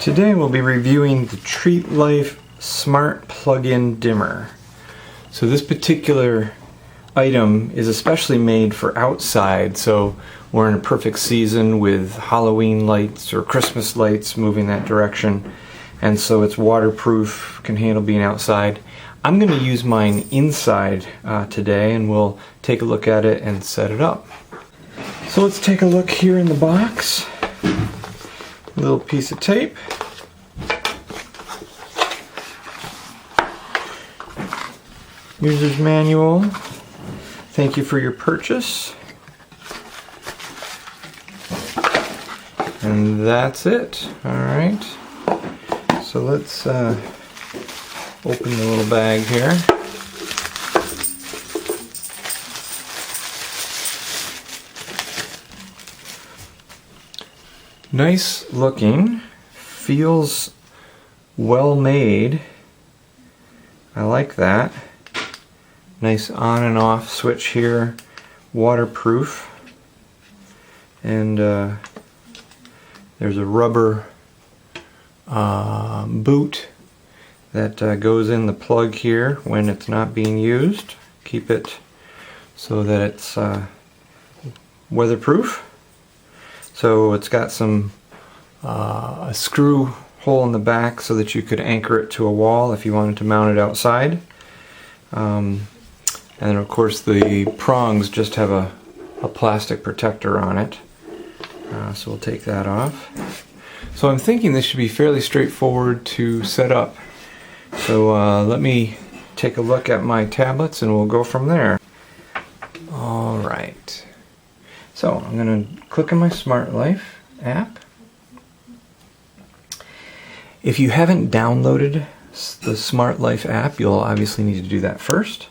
Today we'll be reviewing the Treatlife Smart Plug-in Dimmer. So this particular item is especially made for outside, so we're in a perfect season with Halloween lights or Christmas lights moving that direction, and so it's waterproof, can handle being outside. I'm going to use mine inside today, and we'll take a look at it and set it up. So let's take a look here in the box. A little piece of tape. User's manual. Thank you for your purchase. And that's it. Alright. So let's open the little bag here. Nice looking, feels well made. I like that. Nice on and off switch here, waterproof, and there's a rubber boot that goes in the plug here when it's not being used. Keep it so that it's weatherproof. So it's got some a screw hole in the back so that you could anchor it to a wall if you wanted to mount it outside. And then of course the prongs just have a plastic protector on it. So we'll take that off. So I'm thinking this should be fairly straightforward to set up. So let me take a look at my tablets and we'll go from there. Alright. So I'm going to click on my Treatlife app. If you haven't downloaded the Treatlife app, you'll obviously need to do that first.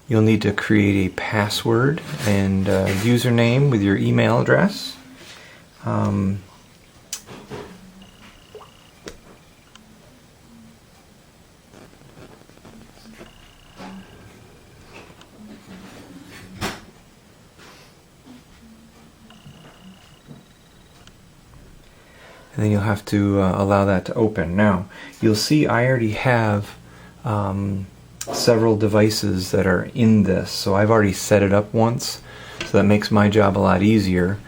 You'll need to create a password and username with your email address. And then you'll have to allow that to open. Now, you'll see I already have several devices that are in this, so I've already set it up once, so that makes my job a lot easier.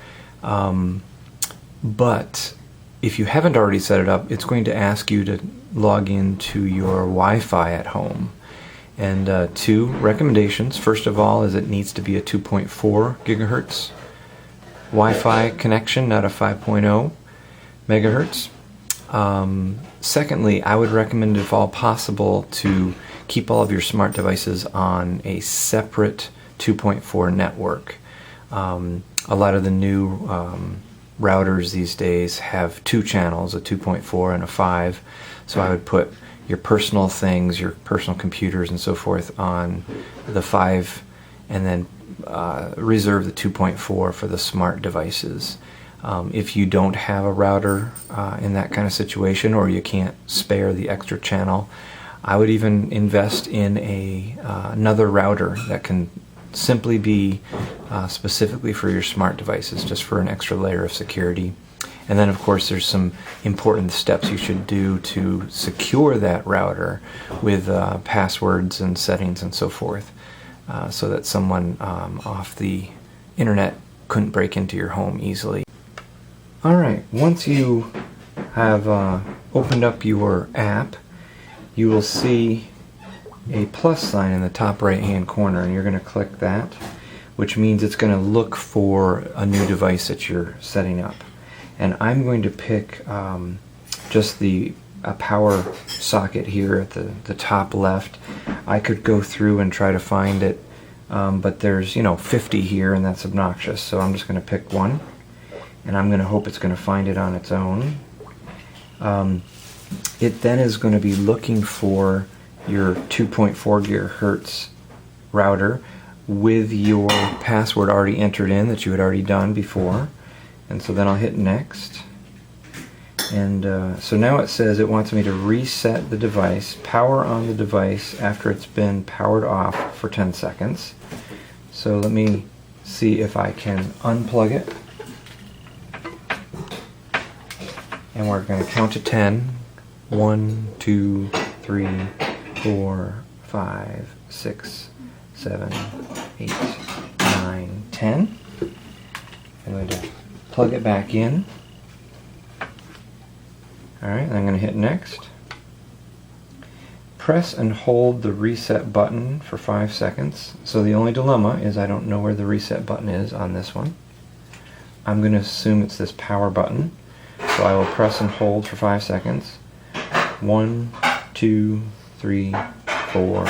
But if you haven't already set it up, it's going to ask you to log into your Wi-Fi at home. And two recommendations. First of all is it needs to be a 2.4 gigahertz Wi-Fi connection, not a 5.0 megahertz. Secondly, I would recommend, if all possible, to keep all of your smart devices on a separate 2.4 network. A lot of the new routers these days have two channels, a 2.4 and a 5, so I would put your personal things, your personal computers and so forth on the 5, and then reserve the 2.4 for the smart devices. If you don't have a router in that kind of situation, or you can't spare the extra channel, I would even invest in another router that can simply be specifically for your smart devices, just for an extra layer of security. And then of course there's some important steps you should do to secure that router with passwords and settings and so forth, so that someone off the internet couldn't break into your home easily. Alright, once you have opened up your app, you will see a plus sign in the top right hand corner, and you're going to click that, which means it's going to look for a new device that you're setting up. And I'm going to pick just a power socket here at the top left. I could go through and try to find it, but there's 50 here, and that's obnoxious, so I'm just going to pick one. And I'm going to hope it's going to find it on its own. It then is going to be looking for your 2.4 gigahertz router with your password already entered in that you had already done before. And so then I'll hit next. And so now it says it wants me to reset the device, power on the device after it's been powered off for 10 seconds. So let me see if I can unplug it. and we're going to count to 10. 1, 2, 3, 4, 5, 6, 7, 8, 9, 10. I'm going to plug it back in. Alright, and I'm going to hit next. Press and hold the reset button for 5 seconds. So the only dilemma is I don't know where the reset button is on this one. I'm going to assume it's this power button. So I will press and hold for 5 seconds. 1, 2, 3, 4,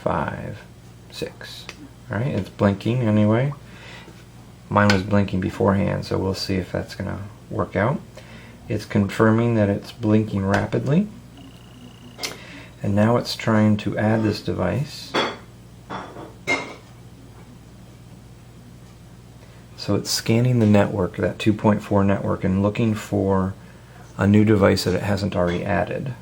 5, 6. Alright, it's blinking anyway. Mine was blinking beforehand, so we'll see if that's going to work out. It's confirming that it's blinking rapidly. And now it's trying to add this device. So it's scanning the network, that 2.4 network, and looking for a new device that it hasn't already added.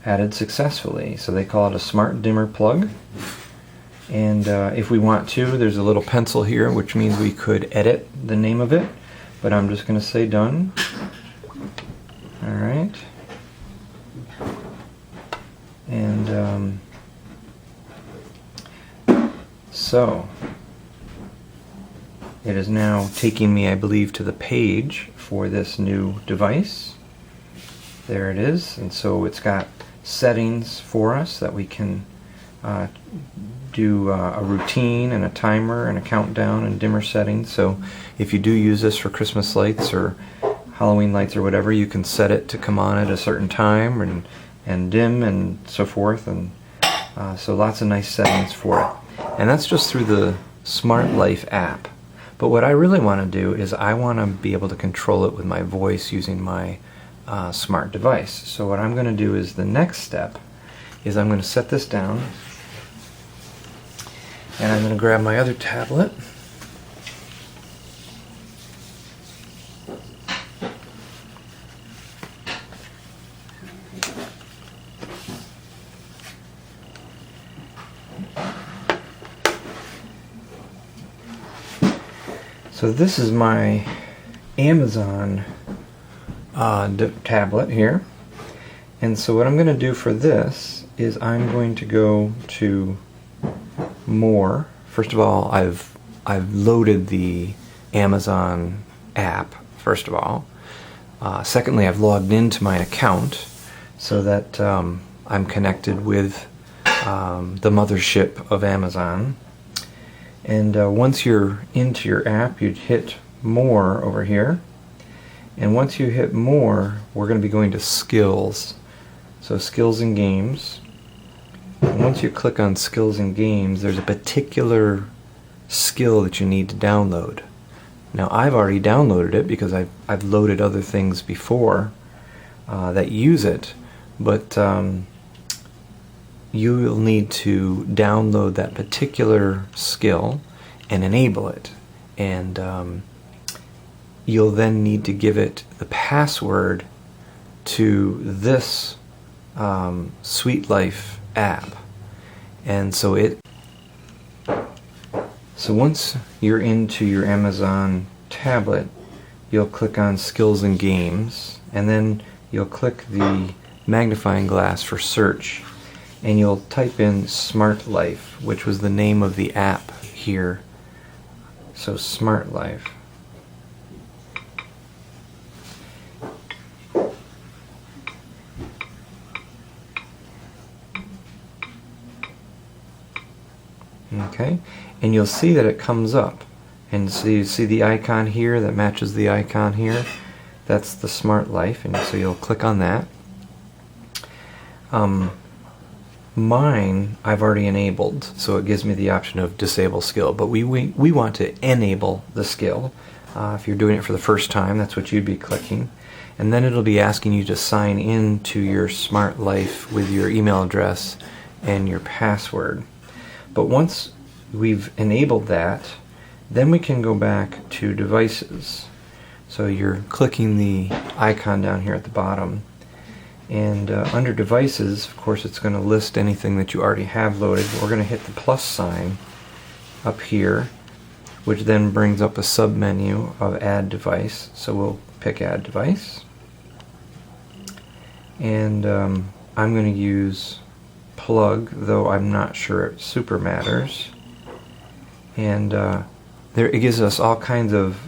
Added successfully. So they call it a smart dimmer plug. And if we want to, there's a little pencil here, which means we could edit the name of it, but I'm just going to say done. Alright. And so it is now taking me, I believe, to the page for this new device. There it is. And so it's got settings for us that we can do a routine and a timer and a countdown and dimmer settings. So if you do use this for Christmas lights or Halloween lights or whatever, you can set it to come on at a certain time and dim and so forth. And so lots of nice settings for it. And that's just through the Treatlife app. But what I really want to do is I want to be able to control it with my voice using my smart device. So what I'm going to do is the next step is I'm going to set this down, and I'm going to grab my other tablet. So this is my Amazon tablet here, and so what I'm going to do for this is I'm going to go to More. First of all, I've loaded the Amazon app. First of all, secondly, I've logged into my account so that I'm connected with the mothership of Amazon. And once you're into your app, you'd hit More over here. And once you hit More, we're going to be going to Skills. So Skills and Games. And once you click on Skills and Games, there's a particular skill that you need to download. Now I've already downloaded it because I've loaded other things before that use it, but you will need to download that particular skill and enable it. And you'll then need to give it the password to this Treatlife app. And so once you're into your Amazon tablet, you'll click on Skills and Games, and then you'll click the magnifying glass for search, and you'll type in Treatlife, which was the name of the app here. So Treatlife. Okay, and you'll see that it comes up, and so you see the icon here that matches the icon here. That's the Treatlife, and so you'll click on that. Mine I've already enabled, so it gives me the option of disable skill, but we want to enable the skill. If you're doing it for the first time, that's what you'd be clicking, and then it'll be asking you to sign in to your Treatlife with your email address and your password. But once we've enabled that, then we can go back to Devices. So you're clicking the icon down here at the bottom, And under devices, of course, it's going to list anything that you already have loaded. We're going to hit the plus sign up here, which then brings up a sub-menu of add device. So we'll pick add device. And I'm going to use plug, though I'm not sure it super matters. And it gives us all kinds of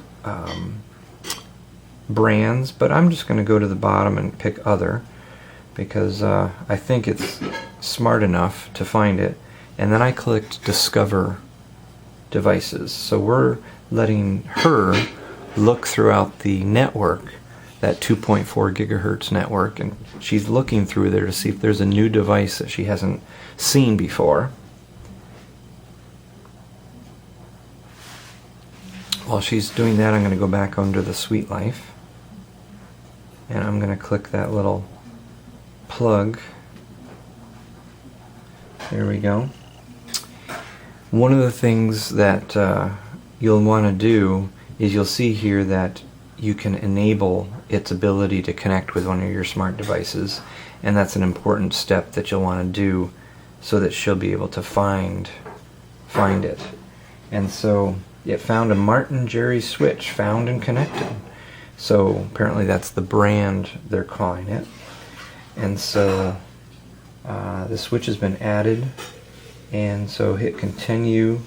brands, but I'm just going to go to the bottom and pick other, because I think it's smart enough to find it. And then I clicked discover devices. So we're letting her look throughout the network, that 2.4 gigahertz network, and she's looking through there to see if there's a new device that she hasn't seen before. While she's doing that, I'm going to go back under the Treatlife, and I'm going to click that little plug. There we go. One of the things that you'll want to do is you'll see here that you can enable its ability to connect with one of your smart devices, and that's an important step that you'll want to do so that she'll be able to find it. And so it found a Martin Jerry switch, found and connected. So apparently that's the brand they're calling it. And so the switch has been added, and so hit continue.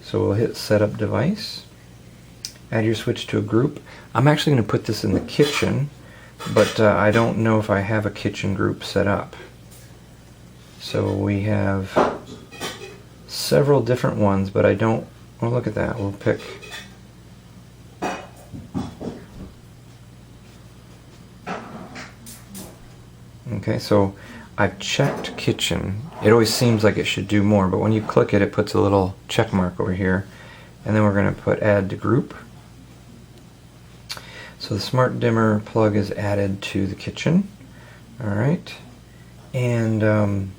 So we'll hit setup device, add your switch to a group. I'm actually going to put this in the kitchen, but I don't know if I have a kitchen group set up. So we have several different ones, but I don't. Well, look at that. We'll pick. Okay, so I've checked kitchen. It always seems like it should do more, but when you click it, it puts a little check mark over here. And then we're going to put add to group. So the smart dimmer plug is added to the kitchen. Alright. And then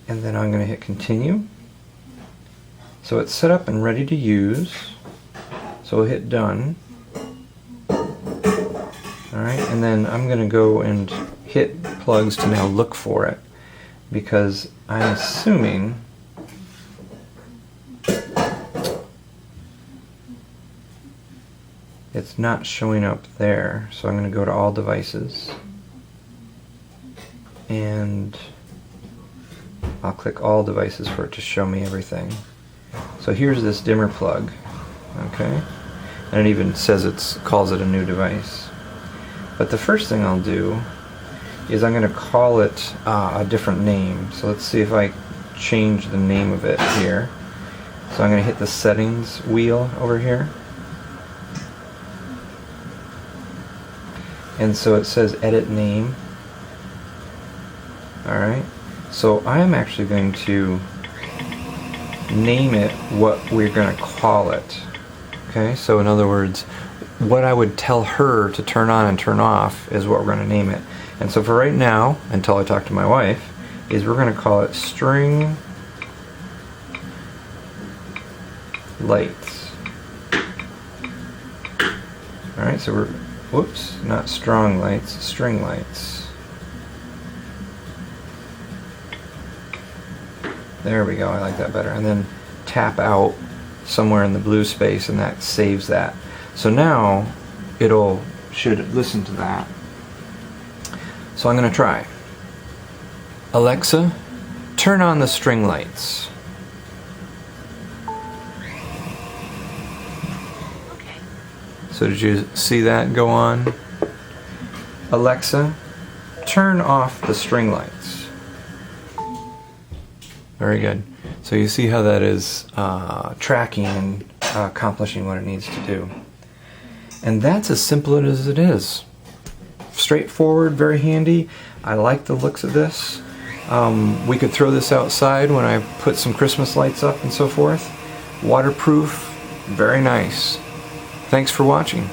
I'm going to hit continue. So it's set up and ready to use. So we'll hit done. Alright, and then I'm going to go and hit plugs to now look for it, because I'm assuming it's not showing up there. So I'm going to go to all devices, and I'll click all devices for it to show me everything. So here's this dimmer plug, okay, and it even says calls it a new device. But the first thing I'll do is I'm going to call it a different name. So let's see if I change the name of it here. So I'm going to hit the settings wheel over here, and so it says edit name. Alright, so I'm actually going to name it what we're going to call it. Okay, so in other words, what I would tell her to turn on and turn off is what we're going to name it. And so for right now, until I talk to my wife, is we're going to call it string lights. Alright, so we're, whoops, not strong lights, string lights. There we go, I like that better. And then tap out somewhere in the blue space, and that saves that. So now should listen to that. So I'm going to try. Alexa, turn on the string lights. Okay. So did you see that go on? Alexa, turn off the string lights. Very good. So you see how that is tracking and accomplishing what it needs to do. And that's as simple as it is. Straightforward, very handy. I like the looks of this. We could throw this outside when I put some Christmas lights up and so forth. Waterproof, very nice. Thanks for watching.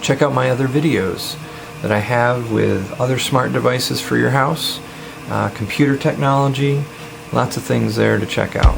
Check out my other videos that I have with other smart devices for your house, computer technology, lots of things there to check out.